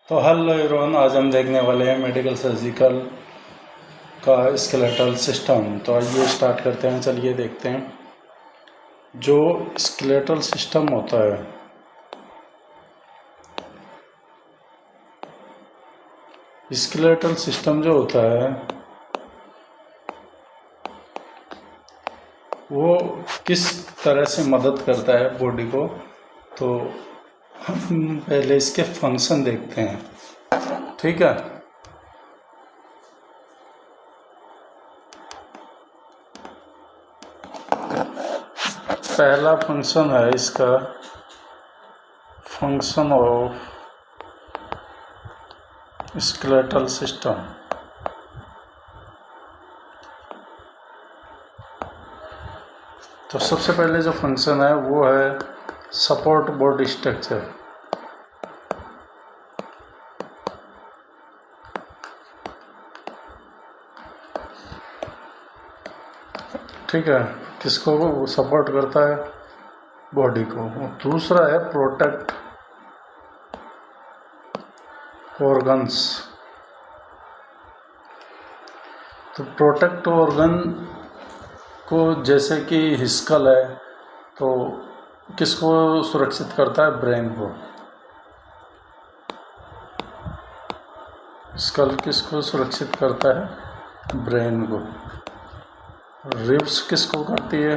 तो hello everyone, आज हम देखने वाले हैं मेडिकल सर्जिकल का स्केलेटल सिस्टम। तो आइए स्टार्ट करते हैं। चलिए देखते हैं जो स्केलेटल सिस्टम होता है। स्केलेटल सिस्टम जो होता है वो किस तरह से मदद करता है बॉडी को, तो हम पहले इसके फंक्शन देखते हैं। ठीक है, पहला फंक्शन है इसका फंक्शन ऑफ स्केलेटल सिस्टम। तो सबसे पहले जो फंक्शन है वो है सपोर्ट बॉडी स्ट्रक्चर। ठीक है, किसको वो सपोर्ट करता है? बॉडी को। दूसरा है प्रोटेक्ट ऑर्गन्स। तो प्रोटेक्ट ऑर्गन को, जैसे कि स्कल है, तो किसको सुरक्षित करता है? ब्रेन को। स्कल किसको सुरक्षित करता है? ब्रेन को। रिब्स किसको करती है?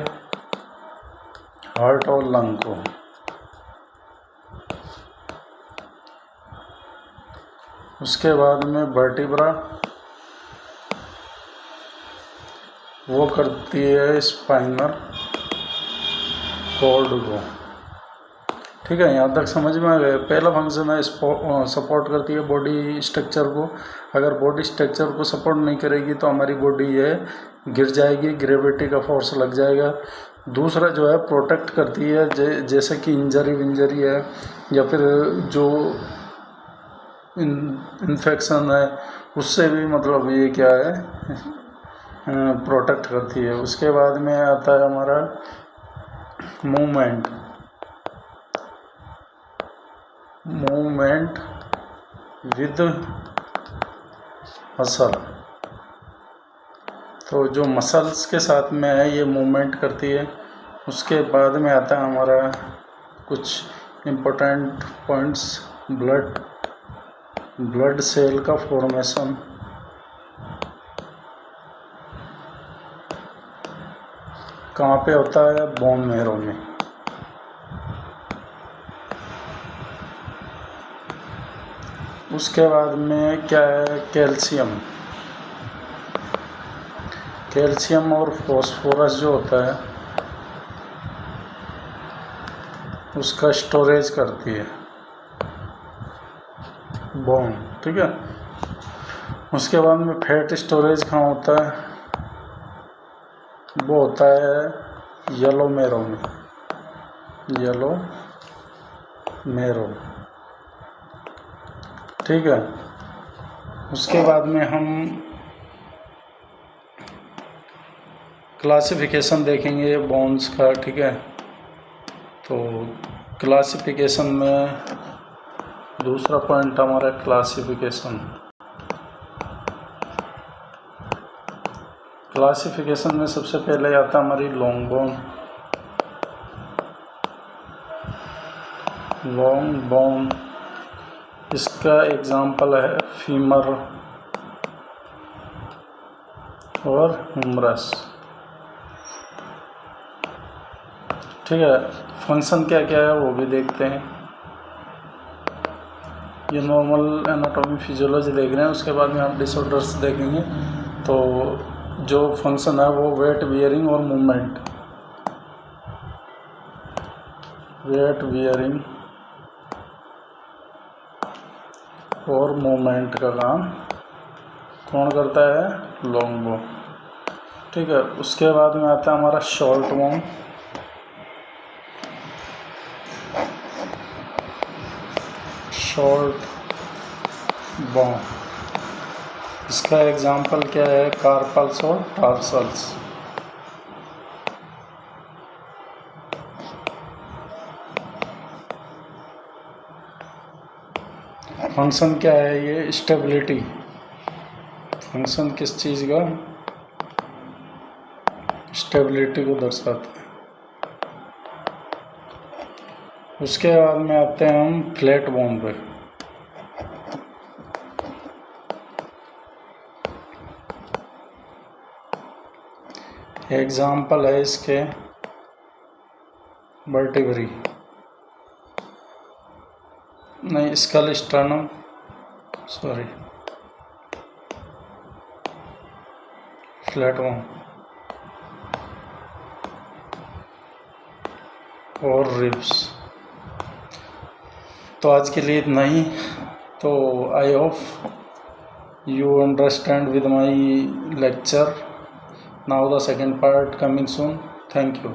हार्ट और लंग को। उसके बाद में वर्टिब्रा वो करती है स्पाइनल कॉर्ड को। ठीक है, यहाँ तक समझ में आ गया। पहला फंक्शन है सपोर्ट करती है बॉडी स्ट्रक्चर को। अगर बॉडी स्ट्रक्चर को सपोर्ट नहीं करेगी तो हमारी बॉडी ये गिर जाएगी, ग्रेविटी का फोर्स लग जाएगा। दूसरा जो है प्रोटेक्ट करती है, जैसे कि इंजरी है या फिर जो इन्फेक्शन है, उससे भी मतलब ये क्या है, प्रोटेक्ट करती है। उसके बाद में आता है हमारा मूवमेंट विद मसल। तो जो मसल्स के साथ में है ये मूवमेंट करती है। उसके बाद में आता है हमारा कुछ इम्पोर्टेंट पॉइंट्स। ब्लड सेल का फॉर्मेशन, कहाँ पे होता है? बोन मैरो में। उसके बाद में क्या है? कैल्शियम और फॉस्फोरस जो होता है उसका स्टोरेज करती है बोन। ठीक है, उसके बाद में फैट स्टोरेज कहाँ होता है? वो होता है येलो मैरो। ठीक है, उसके बाद में हम क्लासिफिकेशन देखेंगे बोन्स का। ठीक है, तो क्लासिफिकेशन में दूसरा पॉइंट हमारा क्लासिफिकेशन में सबसे पहले आता हमारी लॉन्ग बोन। इसका एग्जाम्पल है फीमर और ह्यूमरस। ठीक है, फंक्शन क्या क्या है वो भी देखते हैं। ये नॉर्मल एनाटॉमी फिजियोलॉजी देख रहे हैं। उसके बाद में आप डिसऑर्डर्स देखेंगे। तो जो फंक्शन है वो वेट बियरिंग और मूवमेंट का काम कौन करता है? Long bone. ठीक है, उसके बाद में आता है हमारा शॉर्ट बोन। इसका एग्जाम्पल क्या है? कार्पल्स और टार्सल्स। फंक्शन क्या है ये? स्टेबिलिटी। फंक्शन किस चीज़ का? स्टेबिलिटी को दर्शाता है। उसके बाद में आते हैं हम फ्लैट बोन पे। एग्जाम्पल है इसके वर्टिब्री, नहीं skull sternum, sorry flat bone और रिब्स। तो आज के लिए इतना ही। तो I hope you understand with my lecture. Now the second part coming soon. Thank you.